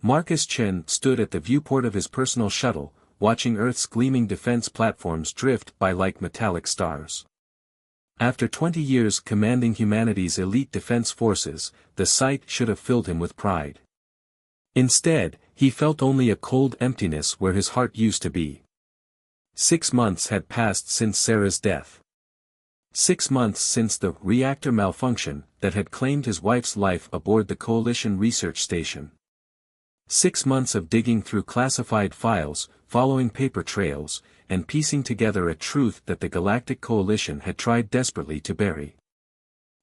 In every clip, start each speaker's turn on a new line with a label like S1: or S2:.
S1: Marcus Chen stood at the viewport of his personal shuttle, watching Earth's gleaming defense platforms drift by like metallic stars. After 20 years commanding humanity's elite defense forces, the sight should have filled him with pride. Instead, he felt only a cold emptiness where his heart used to be. 6 months had passed since Sarah's death. 6 months since the reactor malfunction that had claimed his wife's life aboard the Coalition research station. 6 months of digging through classified files, following paper trails, and piecing together a truth that the Galactic Coalition had tried desperately to bury.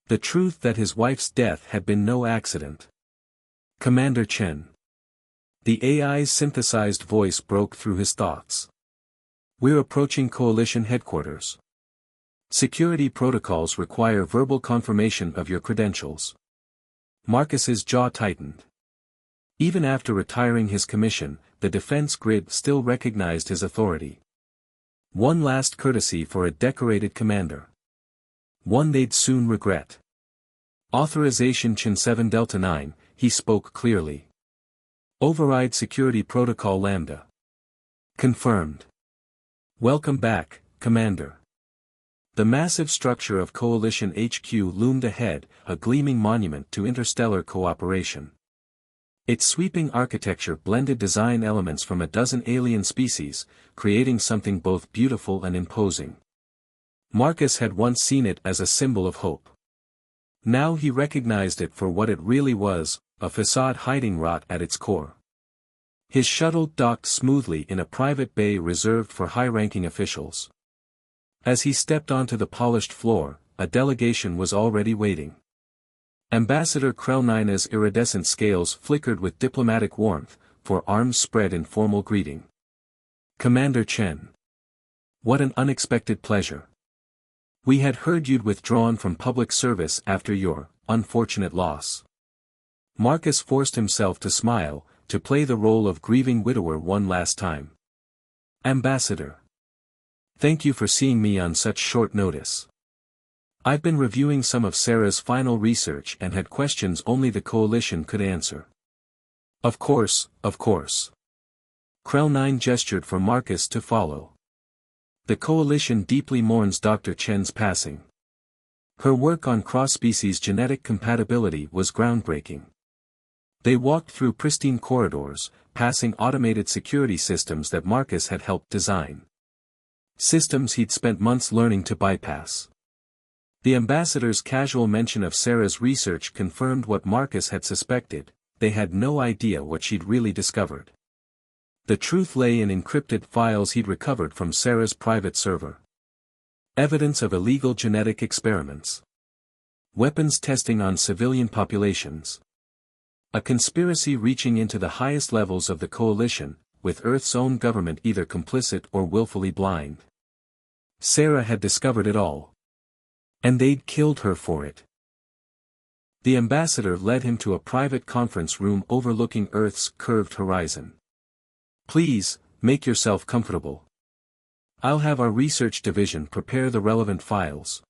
S1: The truth that his wife's death had been no accident. Commander Chen. The AI's synthesized voice broke through his thoughts. We're approaching Coalition headquarters. Security protocols require verbal confirmation of your credentials. Marcus's jaw tightened. Even after retiring his commission, the defense grid still recognized his authority. One last courtesy for a decorated commander. One they'd soon regret. Authorization Chen 7 Delta 9, he spoke clearly. Override Security Protocol Lambda. Confirmed. Welcome back, Commander. The massive structure of Coalition HQ loomed ahead, a gleaming monument to interstellar cooperation. Its sweeping architecture blended design elements from a dozen alien species, creating something both beautiful and imposing. Marcus had once seen it as a symbol of hope. Now he recognized it for what it really was, a facade hiding rot at its core. His shuttle docked smoothly in a private bay reserved for high-ranking officials. As he stepped onto the polished floor, a delegation was already waiting. Ambassador Krell-Nina's iridescent scales flickered with diplomatic warmth, for arms spread in formal greeting. Commander Chen. What an unexpected pleasure. We had heard you'd withdrawn from public service after your unfortunate loss. Marcus forced himself to smile, to play the role of grieving widower one last time. Ambassador. Thank you for seeing me on such short notice. I've been reviewing some of Sarah's final research and had questions only the Coalition could answer. Of course, of course. Krell-9 gestured for Marcus to follow. The Coalition deeply mourns Dr. Chen's passing. Her work on cross-species genetic compatibility was groundbreaking. They walked through pristine corridors, passing automated security systems that Marcus had helped design. Systems he'd spent months learning to bypass. The ambassador's casual mention of Sarah's research confirmed what Marcus had suspected: they had no idea what she'd really discovered. The truth lay in encrypted files he'd recovered from Sarah's private server. Evidence of illegal genetic experiments. Weapons testing on civilian populations. A conspiracy reaching into the highest levels of the Coalition, with Earth's own government either complicit or willfully blind. Sarah had discovered it all. And they'd killed her for it. The ambassador led him to a private conference room overlooking Earth's curved horizon. Please, make yourself comfortable. I'll have our research division prepare the relevant files.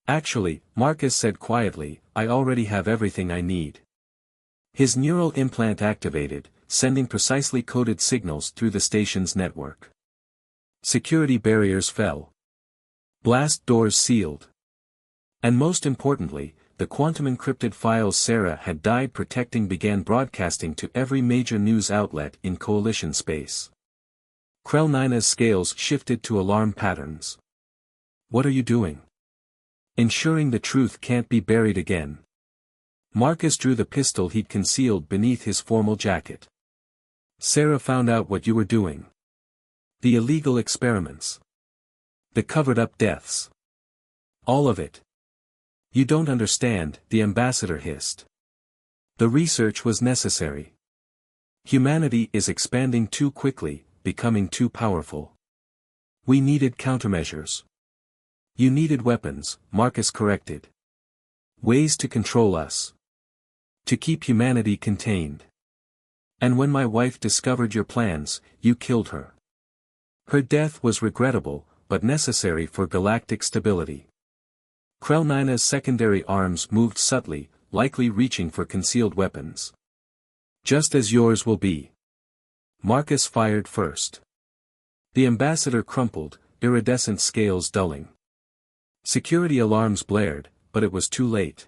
S1: Actually, Marcus said quietly, I already have everything I need. His neural implant activated, sending precisely coded signals through the station's network. Security barriers fell. Blast doors sealed. And most importantly, the quantum-encrypted files Sarah had died protecting began broadcasting to every major news outlet in Coalition space. Krell-Nina's scales shifted to alarm patterns. What are you doing? Ensuring the truth can't be buried again. Marcus drew the pistol he'd concealed beneath his formal jacket. Sarah found out what you were doing. The illegal experiments. The covered-up deaths. All of it. You don't understand, the ambassador hissed. The research was necessary. Humanity is expanding too quickly, becoming too powerful. We needed countermeasures. You needed weapons, Marcus corrected. Ways to control us. To keep humanity contained. And when my wife discovered your plans, you killed her. Her death was regrettable, but necessary for galactic stability. Krell-Nina's secondary arms moved subtly, likely reaching for concealed weapons. Just as yours will be. Marcus fired first. The ambassador crumpled, iridescent scales dulling. Security alarms blared, but it was too late.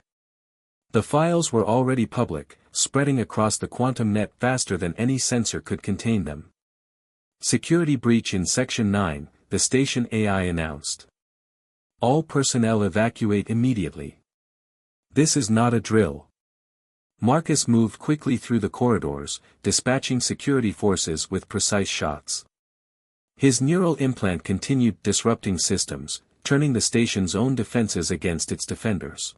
S1: The files were already public, spreading across the quantum net faster than any sensor could contain them. Security breach in Section 9, the station AI announced. All personnel evacuate immediately. This is not a drill. Marcus moved quickly through the corridors, dispatching security forces with precise shots. His neural implant continued disrupting systems, turning the station's own defenses against its defenders.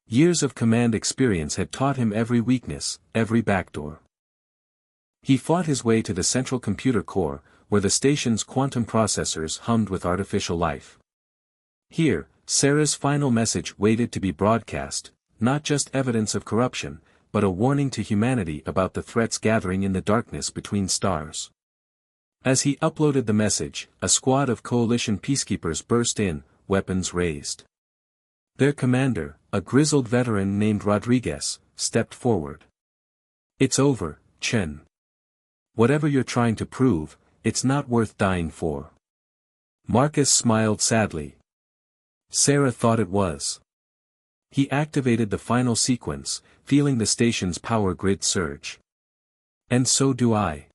S1: Years of command experience had taught him every weakness, every backdoor. He fought his way to the central computer core, where the station's quantum processors hummed with artificial life. Here, Sarah's final message waited to be broadcast, not just evidence of corruption, but a warning to humanity about the threats gathering in the darkness between stars. As he uploaded the message, a squad of coalition peacekeepers burst in, weapons raised. Their commander, a grizzled veteran named Rodriguez, stepped forward. "It's over, Chen. Whatever you're trying to prove, it's not worth dying for." Marcus smiled sadly. Sarah thought it was. He activated the final sequence, feeling the station's power grid surge. And so do I.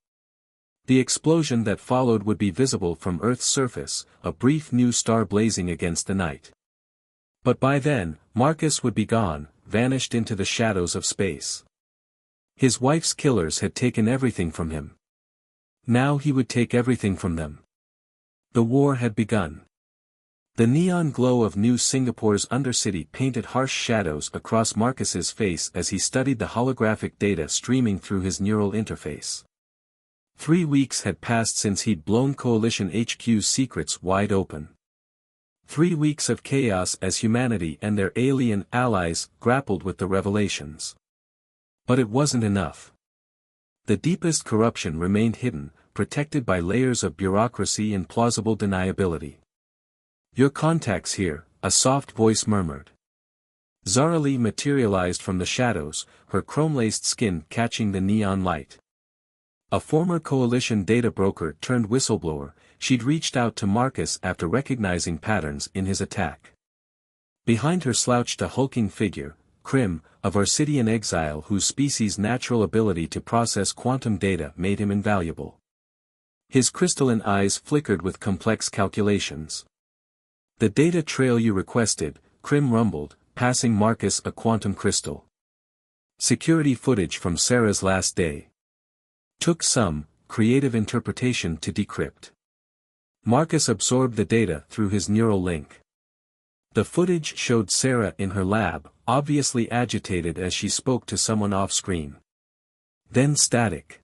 S1: The explosion that followed would be visible from Earth's surface, a brief new star blazing against the night. But by then, Marcus would be gone, vanished into the shadows of space. His wife's killers had taken everything from him. Now he would take everything from them. The war had begun. The neon glow of New Singapore's undercity painted harsh shadows across Marcus's face as he studied the holographic data streaming through his neural interface. 3 weeks had passed since he'd blown Coalition HQ's secrets wide open. 3 weeks of chaos as humanity and their alien allies grappled with the revelations. But it wasn't enough. The deepest corruption remained hidden, protected by layers of bureaucracy and plausible deniability. "Your contact's here," a soft voice murmured. Zara Lee materialized from the shadows, her chrome-laced skin catching the neon light. A former coalition data broker turned whistleblower, she'd reached out to Marcus after recognizing patterns in his attack. Behind her slouched a hulking figure, Krim, a Varsidian exile whose species' natural ability to process quantum data made him invaluable. His crystalline eyes flickered with complex calculations. "The data trail you requested," Krim rumbled, passing Marcus a quantum crystal. "Security footage from Sarah's last day. Took some creative interpretation to decrypt." Marcus absorbed the data through his neural link. The footage showed Sarah in her lab, obviously agitated as she spoke to someone off-screen. Then static.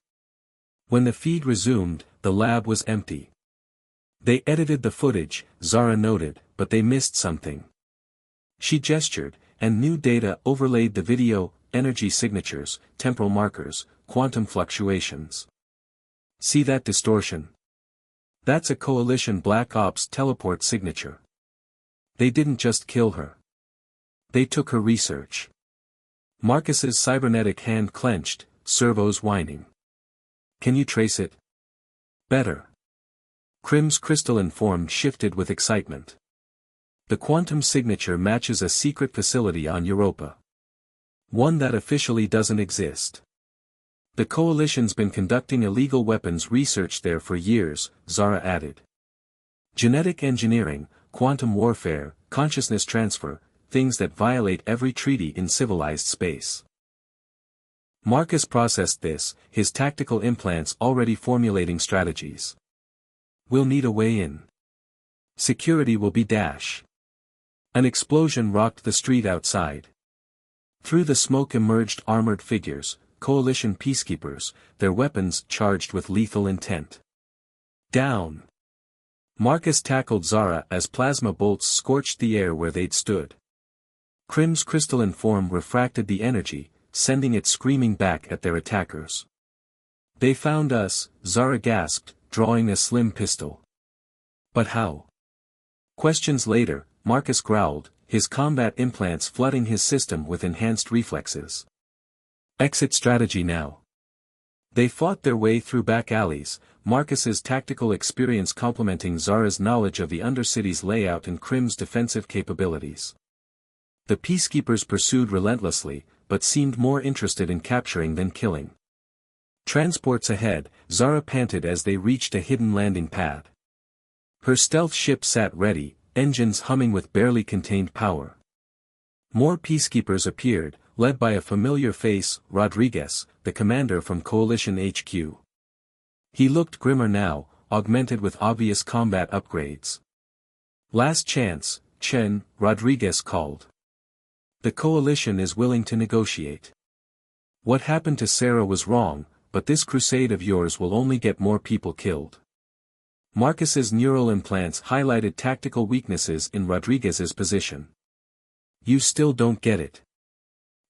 S1: When the feed resumed, the lab was empty. "They edited the footage," Zara noted, "but they missed something." She gestured, and new data overlaid the video, energy signatures, temporal markers, quantum fluctuations. "See that distortion? That's a coalition Black Ops teleport signature. They didn't just kill her. They took her research." Marcus's cybernetic hand clenched, servos whining. "Can you trace it?" "Better." Krim's crystalline form shifted with excitement. "The quantum signature matches a secret facility on Europa. One that officially doesn't exist. The coalition's been conducting illegal weapons research there for years," Zara added. "Genetic engineering, quantum warfare, consciousness transfer, things that violate every treaty in civilized space." Marcus processed this, his tactical implants already formulating strategies. "We'll need a way in. Security will be dash." An explosion rocked the street outside. Through the smoke emerged armored figures, coalition peacekeepers, their weapons charged with lethal intent. "Down!" Marcus tackled Zara as plasma bolts scorched the air where they'd stood. Krim's crystalline form refracted the energy, sending it screaming back at their attackers. "They found us," Zara gasped, drawing a slim pistol. "But how?" Questions later, Marcus growled, his combat implants flooding his system with enhanced reflexes. "Exit strategy now. They fought their way through back alleys, Marcus's tactical experience complementing Zara's knowledge of the Undercity's layout and Krim's defensive capabilities. The peacekeepers pursued relentlessly, but seemed more interested in capturing than killing. Transports ahead, Zara panted as they reached a hidden landing pad. Her stealth ship sat ready, engines humming with barely contained power. More peacekeepers appeared, led by a familiar face, Rodriguez, the commander from Coalition HQ. He looked grimmer now, augmented with obvious combat upgrades. "Last chance, Chen," Rodriguez called. "The Coalition is willing to negotiate. What happened to Sarah was wrong, but this crusade of yours will only get more people killed." Marcus's neural implants highlighted tactical weaknesses in Rodriguez's position. "You still don't get it.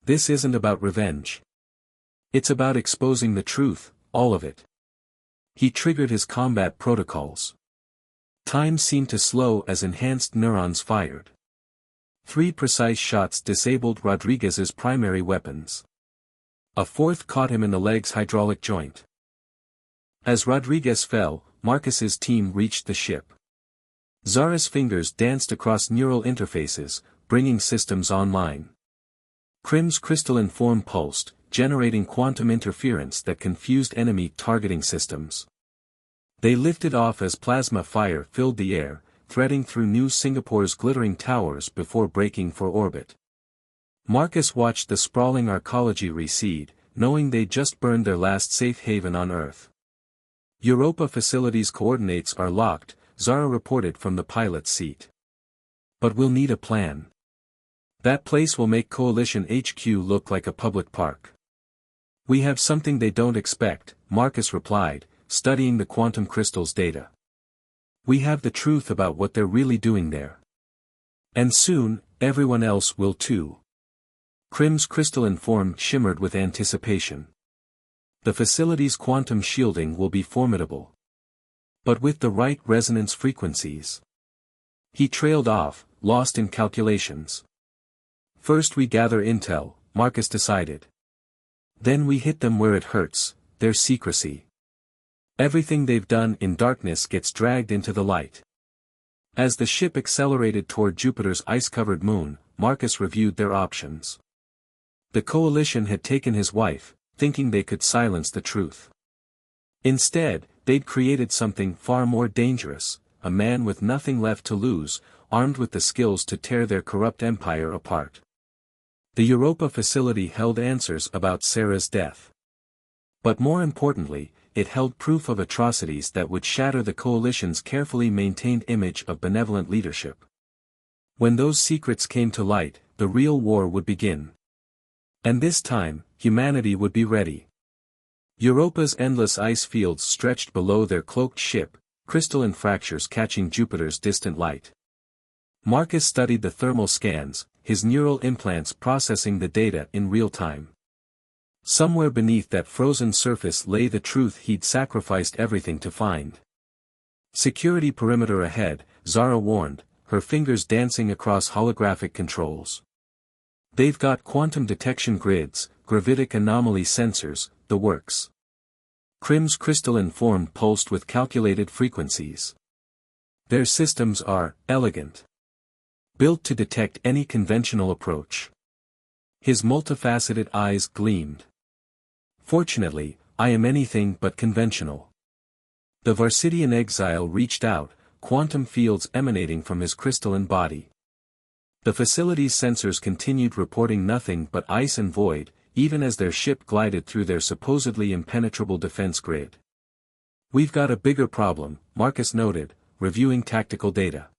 S1: This isn't about revenge. It's about exposing the truth, all of it." He triggered his combat protocols. Time seemed to slow as enhanced neurons fired. 3 precise shots disabled Rodriguez's primary weapons. A 4th caught him in the leg's hydraulic joint. As Rodriguez fell, Marcus's team reached the ship. Zara's fingers danced across neural interfaces, bringing systems online. Krim's crystalline form pulsed, generating quantum interference that confused enemy targeting systems. They lifted off as plasma fire filled the air, threading through New Singapore's glittering towers before breaking for orbit. Marcus watched the sprawling arcology recede, knowing they'd just burned their last safe haven on Earth. "Europa facility's coordinates are locked," Zara reported from the pilot's seat. "But we'll need a plan. That place will make Coalition HQ look like a public park." "We have something they don't expect," Marcus replied, studying the quantum crystal's data. "We have the truth about what they're really doing there. And soon, everyone else will too." Krim's crystalline form shimmered with anticipation. "The facility's quantum shielding will be formidable. But with the right resonance frequencies." He trailed off, lost in calculations. "First we gather intel," Marcus decided. "Then we hit them where it hurts, their secrecy. Everything they've done in darkness gets dragged into the light." As the ship accelerated toward Jupiter's ice-covered moon, Marcus reviewed their options. The Coalition had taken his wife, thinking they could silence the truth. Instead, they'd created something far more dangerous, a man with nothing left to lose, armed with the skills to tear their corrupt empire apart. The Europa facility held answers about Sarah's death. But more importantly, it held proof of atrocities that would shatter the Coalition's carefully maintained image of benevolent leadership. When those secrets came to light, the real war would begin. And this time, humanity would be ready. Europa's endless ice fields stretched below their cloaked ship, crystalline fractures catching Jupiter's distant light. Marcus studied the thermal scans, his neural implants processing the data in real time. Somewhere beneath that frozen surface lay the truth he'd sacrificed everything to find. "Security perimeter ahead," Zara warned, her fingers dancing across holographic controls. "They've got quantum detection grids, gravitic anomaly sensors, the works." Krim's crystalline form pulsed with calculated frequencies. "Their systems are elegant. Built to detect any conventional approach." His multifaceted eyes gleamed. "Fortunately, I am anything but conventional." The Varsidian exile reached out, quantum fields emanating from his crystalline body. The facility's sensors continued reporting nothing but ice and void, even as their ship glided through their supposedly impenetrable defense grid. "We've got a bigger problem," Marcus noted, reviewing tactical data.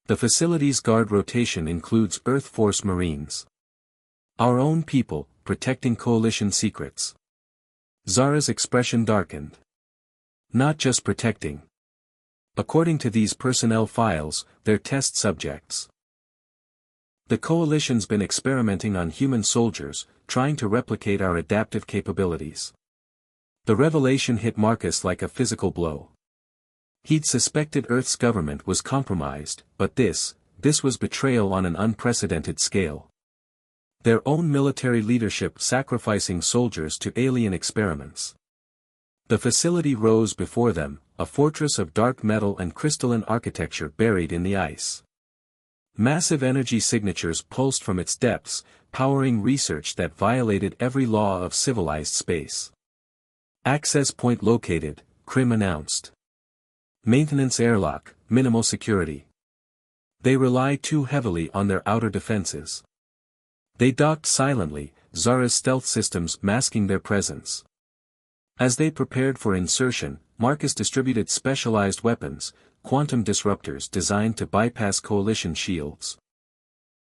S1: "The facility's guard rotation includes Earth Force Marines. Our own people, protecting Coalition secrets." Zara's expression darkened. "Not just protecting. According to these personnel files, they're test subjects. The Coalition's been experimenting on human soldiers, trying to replicate our adaptive capabilities." The revelation hit Marcus like a physical blow. He'd suspected Earth's government was compromised, but this was betrayal on an unprecedented scale. Their own military leadership sacrificing soldiers to alien experiments. The facility rose before them, a fortress of dark metal and crystalline architecture buried in the ice. Massive energy signatures pulsed from its depths, powering research that violated every law of civilized space. Access point located, Krim announced. Maintenance airlock, minimal security. They rely too heavily on their outer defenses. They docked silently, Zara's stealth systems masking their presence. As they prepared for insertion, Marcus distributed specialized weapons, quantum disruptors designed to bypass coalition shields.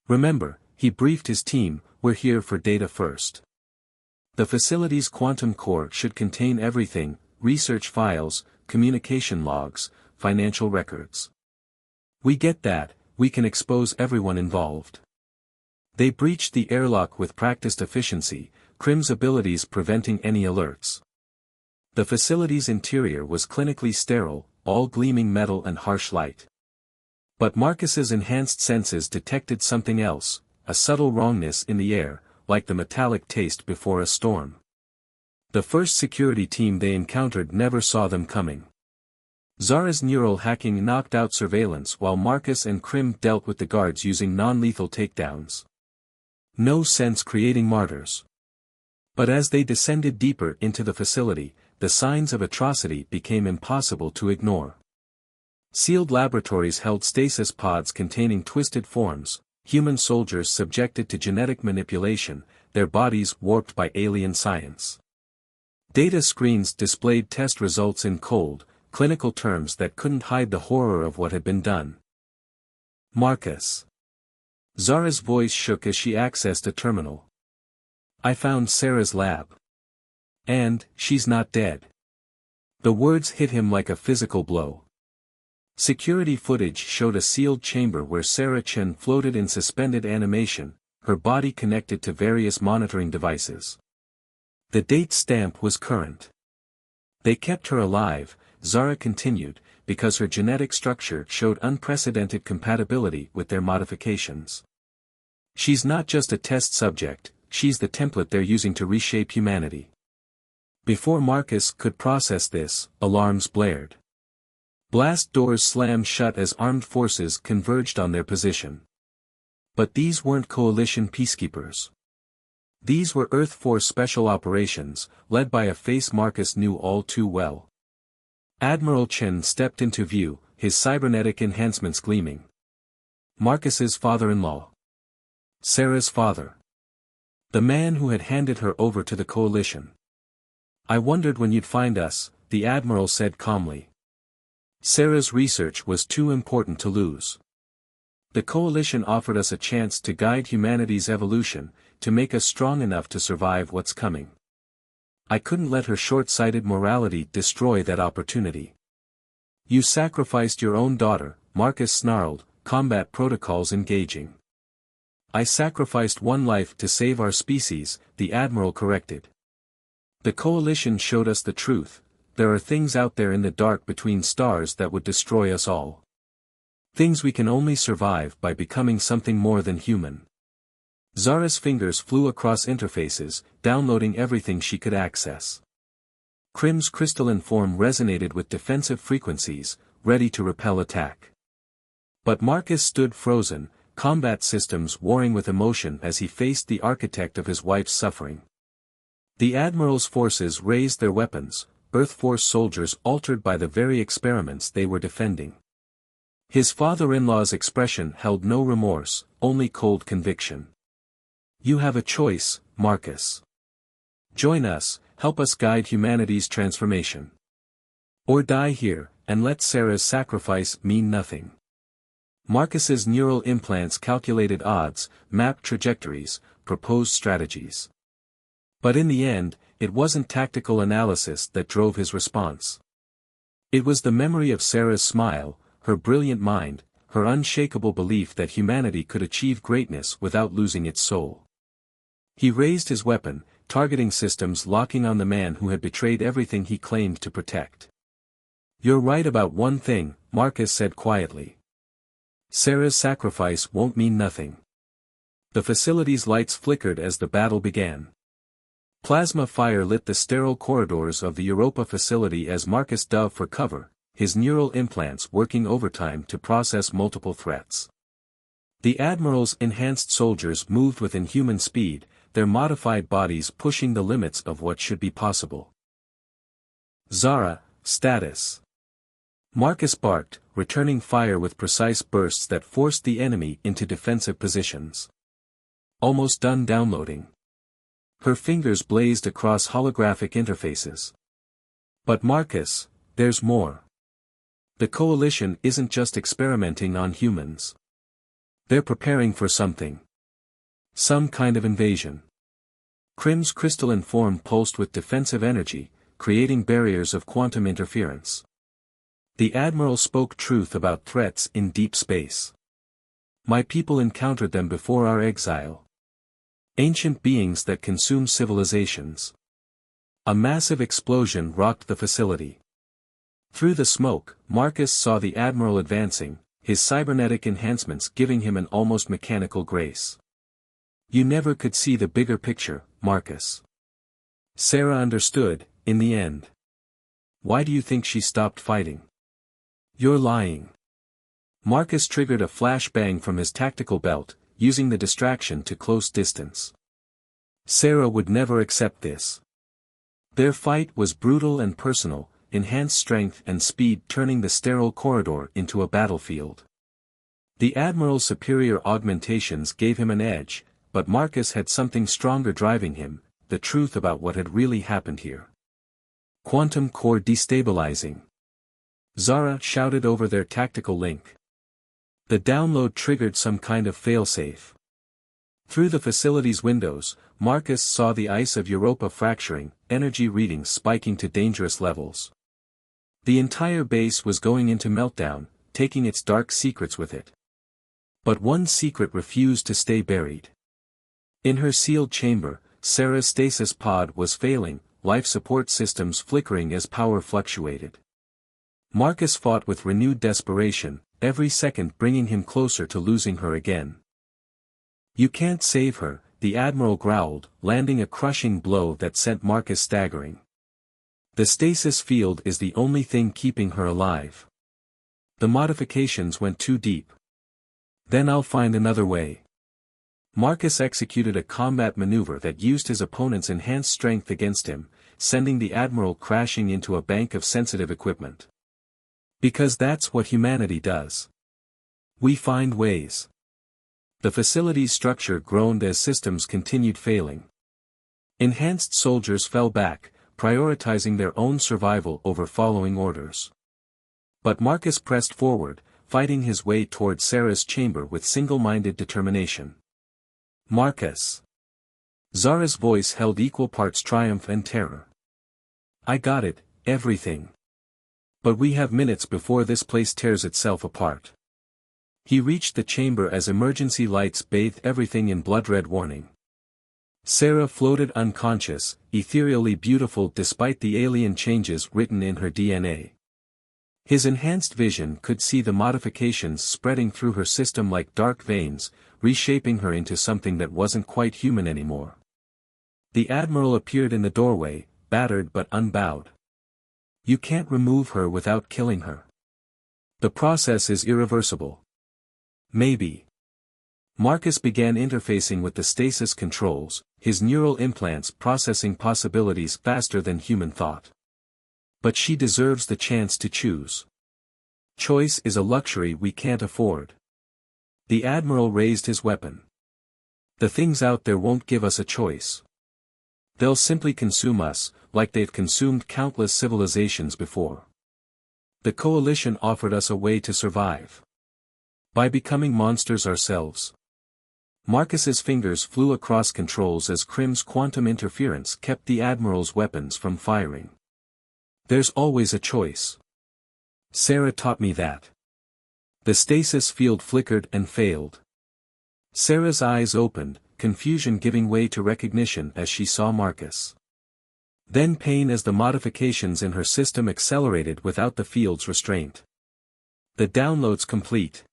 S1: Remember, he briefed his team, we're here for data first. The facility's quantum core should contain everything, research files, communication logs, financial records. We get that, we can expose everyone involved. They breached the airlock with practiced efficiency, Krim's abilities preventing any alerts. The facility's interior was clinically sterile, all gleaming metal and harsh light. But Marcus's enhanced senses detected something else, a subtle wrongness in the air, like the metallic taste before a storm. The first security team they encountered never saw them coming. Zara's neural hacking knocked out surveillance while Marcus and Krim dealt with the guards using non-lethal takedowns. No sense creating martyrs. But as they descended deeper into the facility, the signs of atrocity became impossible to ignore. Sealed laboratories held stasis pods containing twisted forms, human soldiers subjected to genetic manipulation, their bodies warped by alien science. Data screens displayed test results in cold, clinical terms that couldn't hide the horror of what had been done. Marcus. Zara's voice shook as she accessed a terminal. I found Sarah's lab. And, she's not dead. The words hit him like a physical blow. Security footage showed a sealed chamber where Sarah Chen floated in suspended animation, her body connected to various monitoring devices. The date stamp was current. They kept her alive, Zara continued, because her genetic structure showed unprecedented compatibility with their modifications. She's not just a test subject, she's the template they're using to reshape humanity. Before Marcus could process this, alarms blared. Blast doors slammed shut as armed forces converged on their position. But these weren't coalition peacekeepers. These were Earth Force Special Operations, led by a face Marcus knew all too well. Admiral Chen stepped into view, his cybernetic enhancements gleaming. Marcus's father-in-law. Sarah's father. The man who had handed her over to the coalition. I wondered when you'd find us, the Admiral said calmly. Sarah's research was too important to lose. The coalition offered us a chance to guide humanity's evolution, to make us strong enough to survive what's coming. I couldn't let her short-sighted morality destroy that opportunity. You sacrificed your own daughter, Marcus snarled, combat protocols engaging. I sacrificed one life to save our species, the Admiral corrected. The coalition showed us the truth, there are things out there in the dark between stars that would destroy us all. Things we can only survive by becoming something more than human. Zara's fingers flew across interfaces, downloading everything she could access. Krim's crystalline form resonated with defensive frequencies, ready to repel attack. But Marcus stood frozen, combat systems warring with emotion as he faced the architect of his wife's suffering. The Admiral's forces raised their weapons, Earth Force soldiers altered by the very experiments they were defending. His father-in-law's expression held no remorse, only cold conviction. You have a choice, Marcus. Join us, help us guide humanity's transformation. Or die here, and let Sarah's sacrifice mean nothing. Marcus's neural implants calculated odds, mapped trajectories, proposed strategies. But in the end, it wasn't tactical analysis that drove his response. It was the memory of Sarah's smile, her brilliant mind, her unshakable belief that humanity could achieve greatness without losing its soul. He raised his weapon, targeting systems locking on the man who had betrayed everything he claimed to protect. You're right about one thing, Marcus said quietly. Sarah's sacrifice won't mean nothing. The facility's lights flickered as the battle began. Plasma fire lit the sterile corridors of the Europa facility as Marcus dove for cover, his neural implants working overtime to process multiple threats. The Admiral's enhanced soldiers moved with inhuman speed, their modified bodies pushing the limits of what should be possible. Zara, status. Marcus barked, returning fire with precise bursts that forced the enemy into defensive positions. Almost done downloading. Her fingers blazed across holographic interfaces. But Marcus, there's more. The Coalition isn't just experimenting on humans. They're preparing for something. Some kind of invasion. Krim's crystalline form pulsed with defensive energy, creating barriers of quantum interference. The Admiral spoke truth about threats in deep space. My people encountered them before our exile. Ancient beings that consume civilizations. A massive explosion rocked the facility. Through the smoke, Marcus saw the Admiral advancing, his cybernetic enhancements giving him an almost mechanical grace. You never could see the bigger picture, Marcus. Sarah understood, in the end. Why do you think she stopped fighting? You're lying. Marcus triggered a flashbang from his tactical belt, using the distraction to close distance. Sarah would never accept this. Their fight was brutal and personal, enhanced strength and speed turning the sterile corridor into a battlefield. The Admiral's superior augmentations gave him an edge, but Marcus had something stronger driving him, the truth about what had really happened here. Quantum core destabilizing. Zara shouted over their tactical link. The download triggered some kind of failsafe. Through the facility's windows, Marcus saw the ice of Europa fracturing, energy readings spiking to dangerous levels. The entire base was going into meltdown, taking its dark secrets with it. But one secret refused to stay buried. In her sealed chamber, Sarah's stasis pod was failing, life support systems flickering as power fluctuated. Marcus fought with renewed desperation, every second bringing him closer to losing her again. You can't save her, the Admiral growled, landing a crushing blow that sent Marcus staggering. The stasis field is the only thing keeping her alive. The modifications went too deep. Then I'll find another way. Marcus executed a combat maneuver that used his opponent's enhanced strength against him, sending the Admiral crashing into a bank of sensitive equipment. Because that's what humanity does. We find ways. The facility's structure groaned as systems continued failing. Enhanced soldiers fell back, prioritizing their own survival over following orders. But Marcus pressed forward, fighting his way toward Sarah's chamber with single-minded determination. Marcus. Zara's voice held equal parts triumph and terror. I got it, everything. But we have minutes before this place tears itself apart. He reached the chamber as emergency lights bathed everything in blood-red warning. Sarah floated unconscious, ethereally beautiful despite the alien changes written in her DNA. His enhanced vision could see the modifications spreading through her system like dark veins, reshaping her into something that wasn't quite human anymore. The Admiral appeared in the doorway, battered but unbowed. You can't remove her without killing her. The process is irreversible. Maybe. Marcus began interfacing with the stasis controls, his neural implants processing possibilities faster than human thought. But she deserves the chance to choose. Choice is a luxury we can't afford. The Admiral raised his weapon. The things out there won't give us a choice. They'll simply consume us, like they've consumed countless civilizations before. The Coalition offered us a way to survive. By becoming monsters ourselves. Marcus's fingers flew across controls as Krim's quantum interference kept the Admiral's weapons from firing. There's always a choice. Sarah taught me that. The stasis field flickered and failed. Sarah's eyes opened, confusion giving way to recognition as she saw Marcus. Then pain as the modifications in her system accelerated without the field's restraint. The download's complete.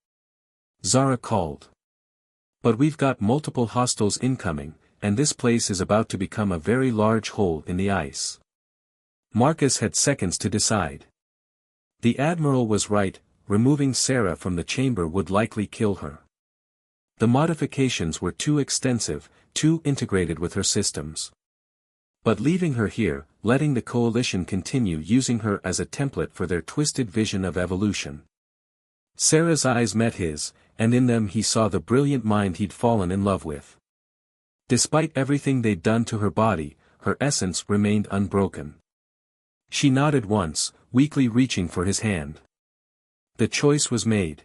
S1: Zara called. But we've got multiple hostiles incoming, and this place is about to become a very large hole in the ice. Marcus had seconds to decide. The Admiral was right, removing Sarah from the chamber would likely kill her. The modifications were too extensive, too integrated with her systems. But leaving her here, letting the Coalition continue using her as a template for their twisted vision of evolution. Sarah's eyes met his, and in them he saw the brilliant mind he'd fallen in love with. Despite everything they'd done to her body, her essence remained unbroken. She nodded once, weakly reaching for his hand. The choice was made.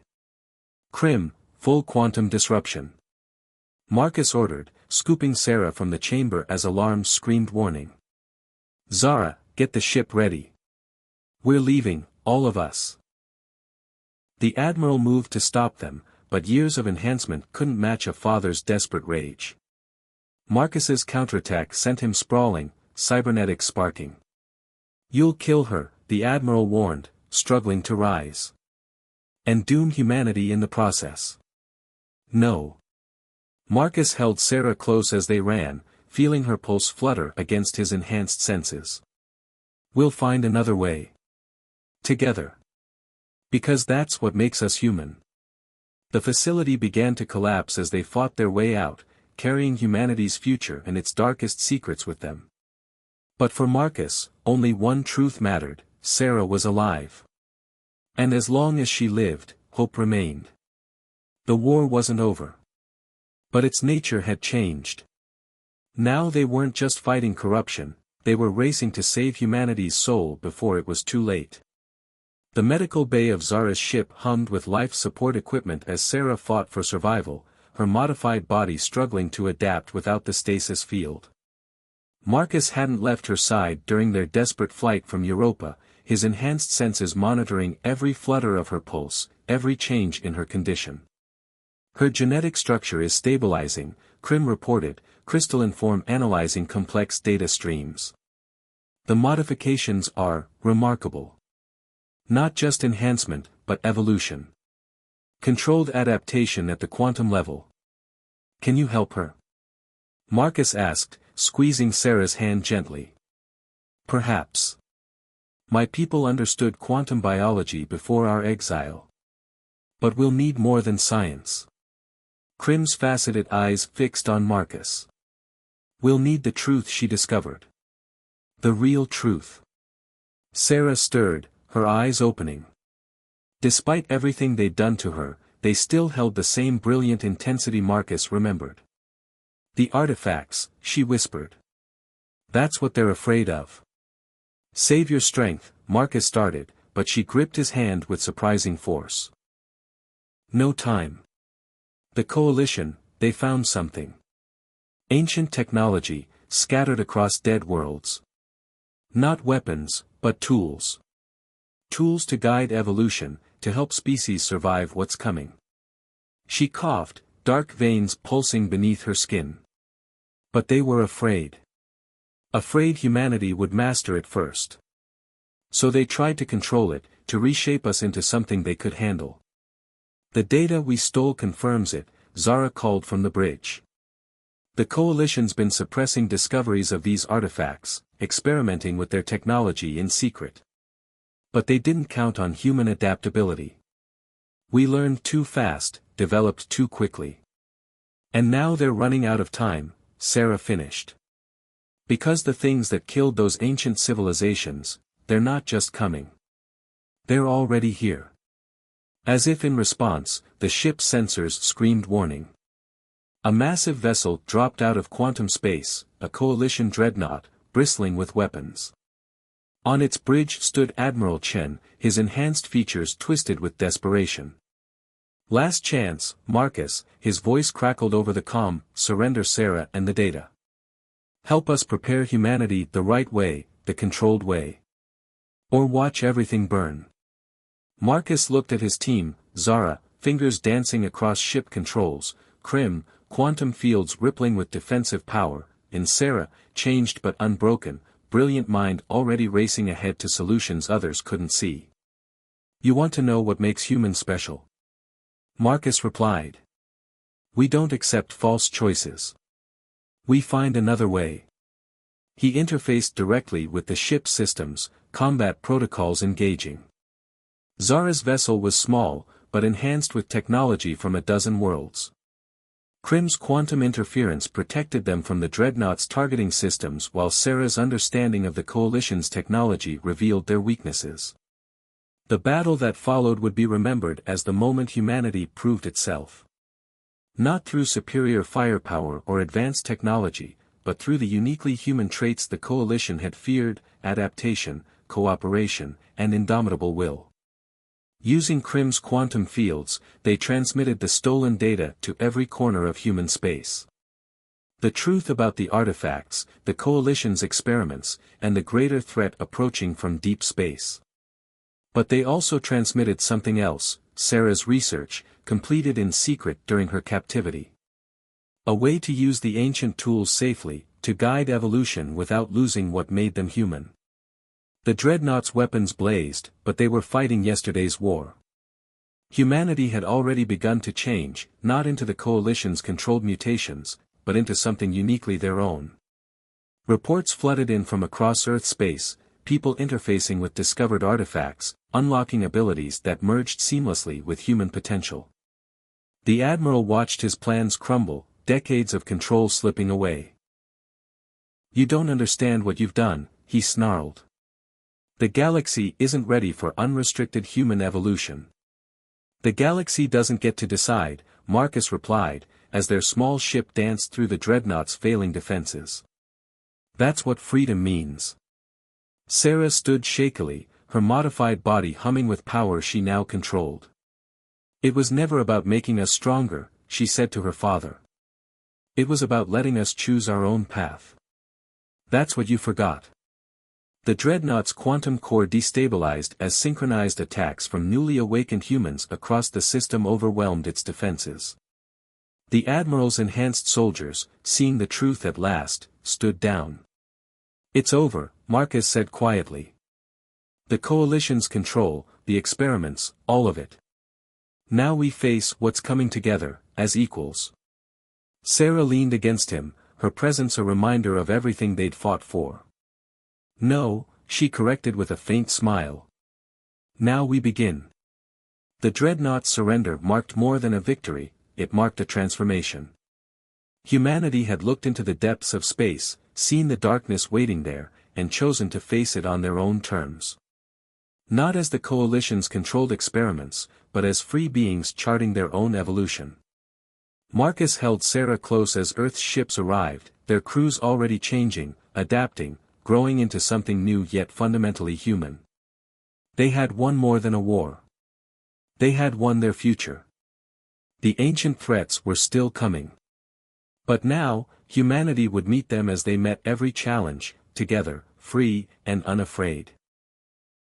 S1: Crim, full quantum disruption. Marcus ordered, scooping Sarah from the chamber as alarms screamed warning. Zara, get the ship ready. We're leaving, all of us. The Admiral moved to stop them, but years of enhancement couldn't match a father's desperate rage. Marcus's counterattack sent him sprawling, cybernetics sparking. You'll kill her, the Admiral warned, struggling to rise. And doom humanity in the process. No. Marcus held Sarah close as they ran, feeling her pulse flutter against his enhanced senses. We'll find another way. Together. Because that's what makes us human. The facility began to collapse as they fought their way out, carrying humanity's future and its darkest secrets with them. But for Marcus, only one truth mattered: Sarah was alive. And as long as she lived, hope remained. The war wasn't over. But its nature had changed. Now they weren't just fighting corruption, they were racing to save humanity's soul before it was too late. The medical bay of Zara's ship hummed with life support equipment as Sarah fought for survival, her modified body struggling to adapt without the stasis field. Marcus hadn't left her side during their desperate flight from Europa, his enhanced senses monitoring every flutter of her pulse, every change in her condition. Her genetic structure is stabilizing, Crim reported, crystalline form analyzing complex data streams. The modifications are remarkable. Not just enhancement, but evolution. Controlled adaptation at the quantum level. Can you help her? Marcus asked, squeezing Sarah's hand gently. Perhaps. My people understood quantum biology before our exile. But we'll need more than science. Crim's faceted eyes fixed on Marcus. We'll need the truth she discovered. The real truth. Sarah stirred, her eyes opening. Despite everything they'd done to her, they still held the same brilliant intensity Marcus remembered. The artifacts, she whispered. That's what they're afraid of. Save your strength, Marcus started, but she gripped his hand with surprising force. No time. The Coalition, they found something. Ancient technology, scattered across dead worlds. Not weapons, but tools. Tools to guide evolution, to help species survive what's coming. She coughed, dark veins pulsing beneath her skin. But they were afraid. Afraid humanity would master it first. So they tried to control it, to reshape us into something they could handle. The data we stole confirms it, Zara called from the bridge. The Coalition's been suppressing discoveries of these artifacts, experimenting with their technology in secret. But they didn't count on human adaptability. We learned too fast, developed too quickly. And now they're running out of time, Sarah finished. Because the things that killed those ancient civilizations, they're not just coming. They're already here. As if in response, the ship's sensors screamed warning. A massive vessel dropped out of quantum space, a Coalition dreadnought, bristling with weapons. On its bridge stood Admiral Chen, his enhanced features twisted with desperation. Last chance, Marcus, his voice crackled over the comm, surrender Sarah and the data. Help us prepare humanity the right way, the controlled way. Or watch everything burn. Marcus looked at his team, Zara, fingers dancing across ship controls, Crim, quantum fields rippling with defensive power, and Sarah, changed but unbroken, brilliant mind already racing ahead to solutions others couldn't see. You want to know what makes humans special? Marcus replied. We don't accept false choices. We find another way. He interfaced directly with the ship's systems, combat protocols engaging. Zara's vessel was small, but enhanced with technology from a dozen worlds. Krim's quantum interference protected them from the Dreadnought's targeting systems, while Sarah's understanding of the Coalition's technology revealed their weaknesses. The battle that followed would be remembered as the moment humanity proved itself. Not through superior firepower or advanced technology, but through the uniquely human traits the Coalition had feared: adaptation, cooperation, and indomitable will. Using Krim's quantum fields, they transmitted the stolen data to every corner of human space. The truth about the artifacts, the Coalition's experiments, and the greater threat approaching from deep space. But they also transmitted something else: Sarah's research, completed in secret during her captivity. A way to use the ancient tools safely, to guide evolution without losing what made them human. The Dreadnought's weapons blazed, but they were fighting yesterday's war. Humanity had already begun to change, not into the Coalition's controlled mutations, but into something uniquely their own. Reports flooded in from across Earth space, people interfacing with discovered artifacts, unlocking abilities that merged seamlessly with human potential. The Admiral watched his plans crumble, decades of control slipping away. "You don't understand what you've done," he snarled. "The galaxy isn't ready for unrestricted human evolution." "The galaxy doesn't get to decide," Marcus replied, as their small ship danced through the Dreadnought's failing defenses. "That's what freedom means." Sarah stood shakily, her modified body humming with power she now controlled. "It was never about making us stronger," she said to her father. "It was about letting us choose our own path. That's what you forgot." The Dreadnought's quantum core destabilized as synchronized attacks from newly awakened humans across the system overwhelmed its defenses. The Admiral's enhanced soldiers, seeing the truth at last, stood down. "It's over," Marcus said quietly. "The Coalition's control, the experiments, all of it. Now we face what's coming together, as equals." Sarah leaned against him, her presence a reminder of everything they'd fought for. "No," she corrected with a faint smile. "Now we begin." The Dreadnought's surrender marked more than a victory, it marked a transformation. Humanity had looked into the depths of space, seen the darkness waiting there, and chosen to face it on their own terms. Not as the Coalition's controlled experiments, but as free beings charting their own evolution. Marcus held Sarah close as Earth's ships arrived, their crews already changing, adapting, growing into something new yet fundamentally human. They had won more than a war. They had won their future. The ancient threats were still coming. But now, humanity would meet them as they met every challenge, together, free and unafraid.